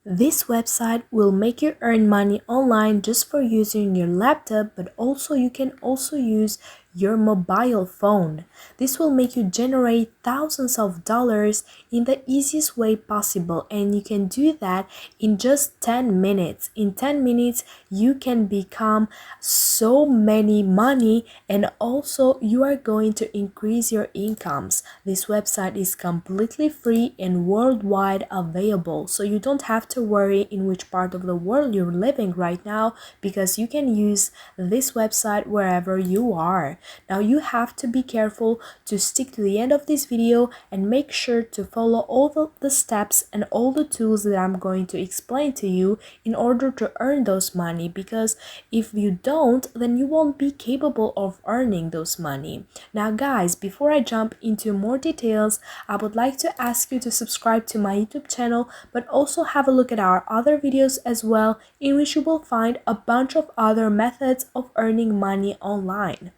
This website will make you earn money online just for using your laptop, but also you can also use your mobile phone. This will make you generate thousands of dollars in the easiest way possible, and you can do that in just 10 minutes. In 10 minutes, you can become so many money, and also you are going to increase your incomes. This website is completely free and worldwide available, so you don't have to worry in which part of the world you're living right now, because you can use this website wherever you are. Now you have to be careful to stick to the end of this video and make sure to follow all the steps and all the tools that I'm going to explain to you in order to earn those money, because if you don't, then you won't be capable of earning those money. Now guys, before I jump into more details, I would like to ask you to subscribe to my YouTube channel, but also have a look at our other videos as well, in which you will find a bunch of other methods of earning money online.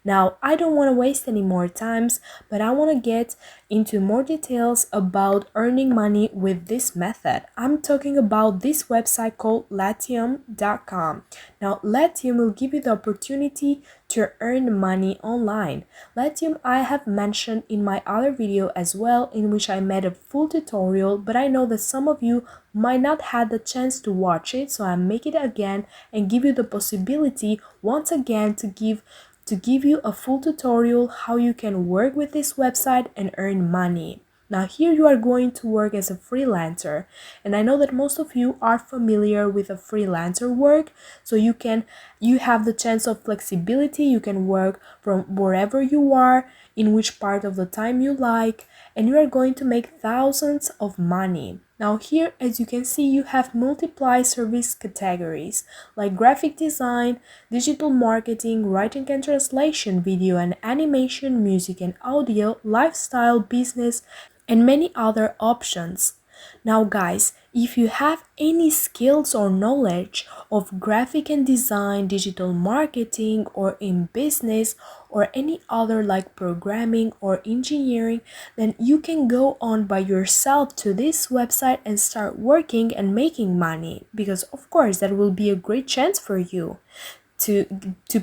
Now, I don't want to waste any more times, but I want to get into more details about earning money with this method. I'm talking about this website called Latium.com. Now, Latium will give you the opportunity to earn money online. Latium I have mentioned in my other video as well, in which I made a full tutorial, but I know that some of you might not have the chance to watch it, so I make it again and give you the possibility once again to give you a full tutorial how you can work with this website and earn money. Now here you are going to work as a freelancer, and I know that most of you are familiar with a freelancer work, so you have the chance of flexibility. You can work from wherever you are, in which part of the time you like, and you are going to make thousands of money. Now here, as you can see, you have multiple service categories like graphic design, digital marketing, writing and translation, video and animation, music and audio, lifestyle, business, and many other options. Now guys, if you have any skills or knowledge of graphic and design, digital marketing, or in business, or any other like programming or engineering, then you can go on by yourself to this website and start working and making money, because of course that will be a great chance for you to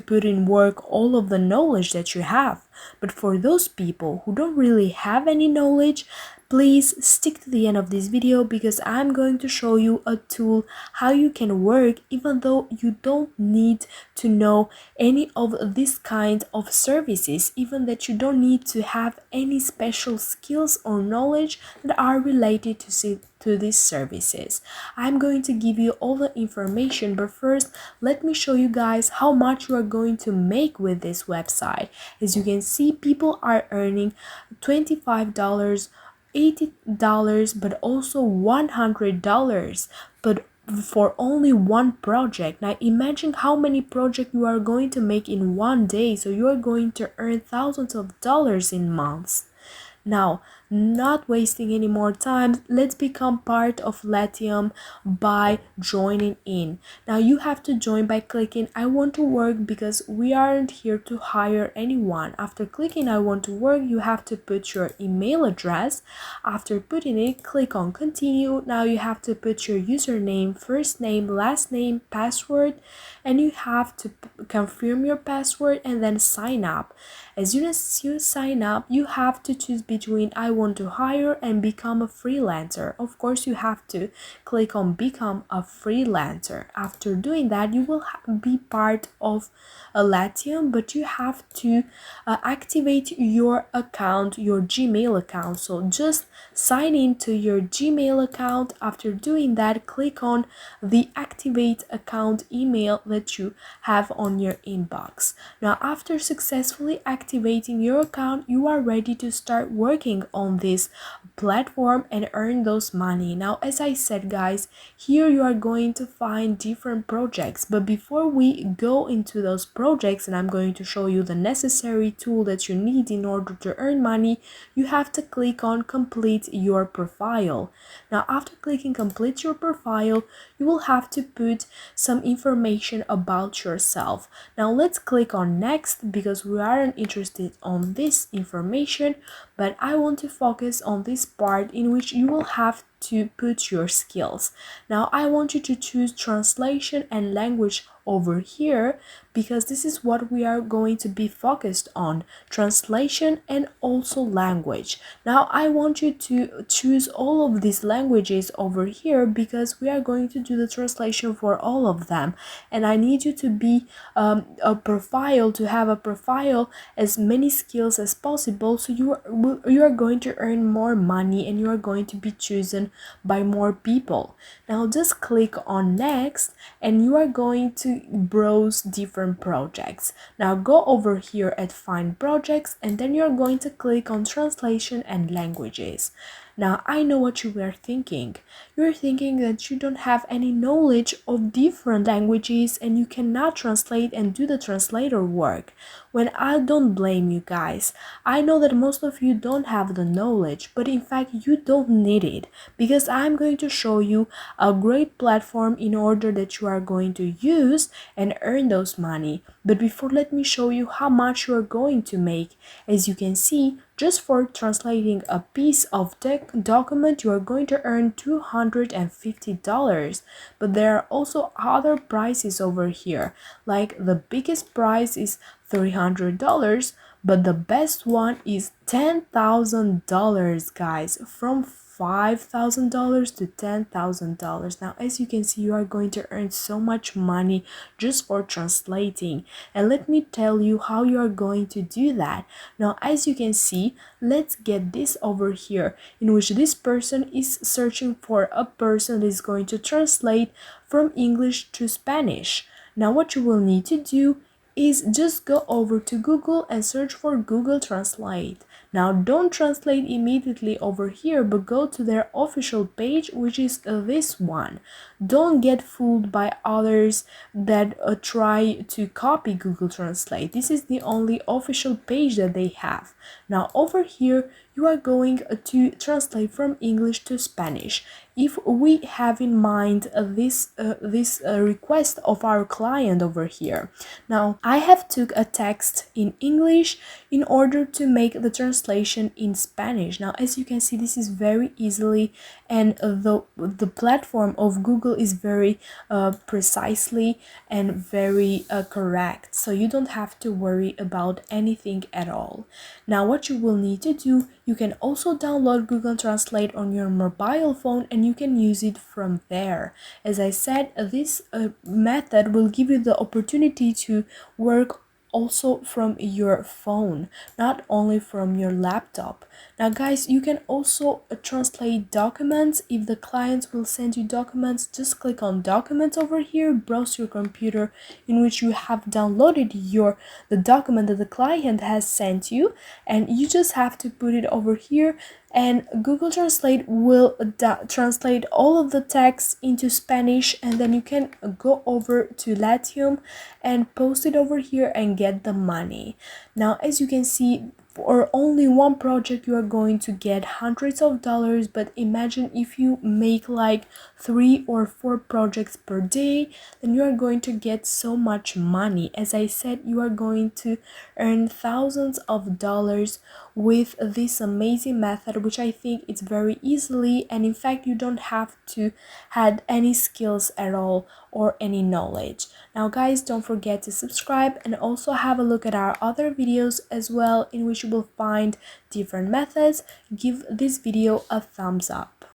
put in work all of the knowledge that you have. But for those people who don't really have any knowledge, please stick to the end of this video, because I'm going to show you a tool how you can work even though you don't need to know any of this kind of services, even that you don't need to have any special skills or knowledge that are related to these services. I'm going to give you all the information, but first let me show you guys how much you are going to make with this website. As you can see, people are earning $25, $80, but also $100, but for only one project. Now imagine how many projects you are going to make in one day, so you are going to earn thousands of dollars in months. Now, not wasting any more time, let's become part of Latium by joining in. Now you have to join by clicking I want to work, because we aren't here to hire anyone. After clicking I want to work, you have to put your email address. After putting it, click on continue. Now you have to put your username, first name, last name, password, and you have to confirm your password and then sign up. As soon as you sign up, you have to choose between I want to hire and become a freelancer. Of course, you have to click on become a freelancer. After doing that, you will be part of a Latium, but you have to activate your account, your Gmail account. So just sign in to your Gmail account. After doing that, click on the activate account email that you have on your inbox. Now, after successfully activating your account, you are ready to start working on this platform and earn those money. Now, as I said guys, here you are going to find different projects, but before we go into those projects, and I'm going to show you the necessary tool that you need in order to earn money, you have to click on complete your profile. Now after clicking complete your profile, you will have to put some information about yourself. Now let's click on next, because we aren't interested on this information, but I want to focus on this part in which you will have to put your skills. Now I want you to choose translation and language over here because this is what we are going to be focused on, translation and also language. Now I want you to choose all of these languages over here because we are going to do the translation for all of them, and I need you to be to have a profile as many skills as possible, so you are going to earn more money and you are going to be chosen by more people. Now just click on next and you are going to browse different projects. Now go over here at find projects and then you're going to click on translation and languages. Now I know what you were thinking. You're thinking that you don't have any knowledge of different languages and you cannot translate and do the translator work. When I don't blame you guys. I know that most of you don't have the knowledge, but in fact you don't need it because I'm going to show you a great platform in order that you are going to use and earn those money. But before, let me show you how much you are going to make. As you can see, just for translating a piece of document, you are going to earn $250. But there are also other prices over here. Like the biggest price is $300, but the best one is $10,000, guys, from $5,000 to $10,000. Now, as you can see, you are going to earn so much money just for translating. And let me tell you how you are going to do that. Now, as you can see, let's get this over here, in which this person is searching for a person that is going to translate from English to Spanish. Now, what you will need to do is just go over to Google and search for Google Translate. Now don't translate immediately over here, but go to their official page, which is this one. Don't get fooled by others that try to copy Google Translate. This is the only official page that they have. Now over here you are going to translate from English to Spanish. If we have in mind this request of our client over here. Now I have took a text in English in order to make the translation in Spanish. Now as you can see, this is very easily, and the platform of Google is very precisely and very correct, so you don't have to worry about anything at all. Now what you will need to do, you can also download Google Translate on your mobile phone and you can use it from there. As I said, this method will give you the opportunity to work also from your phone, not only from your laptop. Now guys, you can also translate documents. If the clients will send you documents, just click on documents over here, browse your computer in which you have downloaded the document that the client has sent you, and you just have to put it over here, and Google Translate will translate all of the text into Spanish, and then you can go over to Latium and post it over here and get the money. Now as you can see, for only one project you are going to get hundreds of dollars, but imagine if you make like 3 or 4 projects per day, then you are going to get so much money. As I said, you are going to earn thousands of dollars with this amazing method, which I think it's very easily, and in fact you don't have to have any skills at all or any knowledge. Now guys, don't forget to subscribe and also have a look at our other videos as well, in which you will find different methods. Give this video a thumbs up.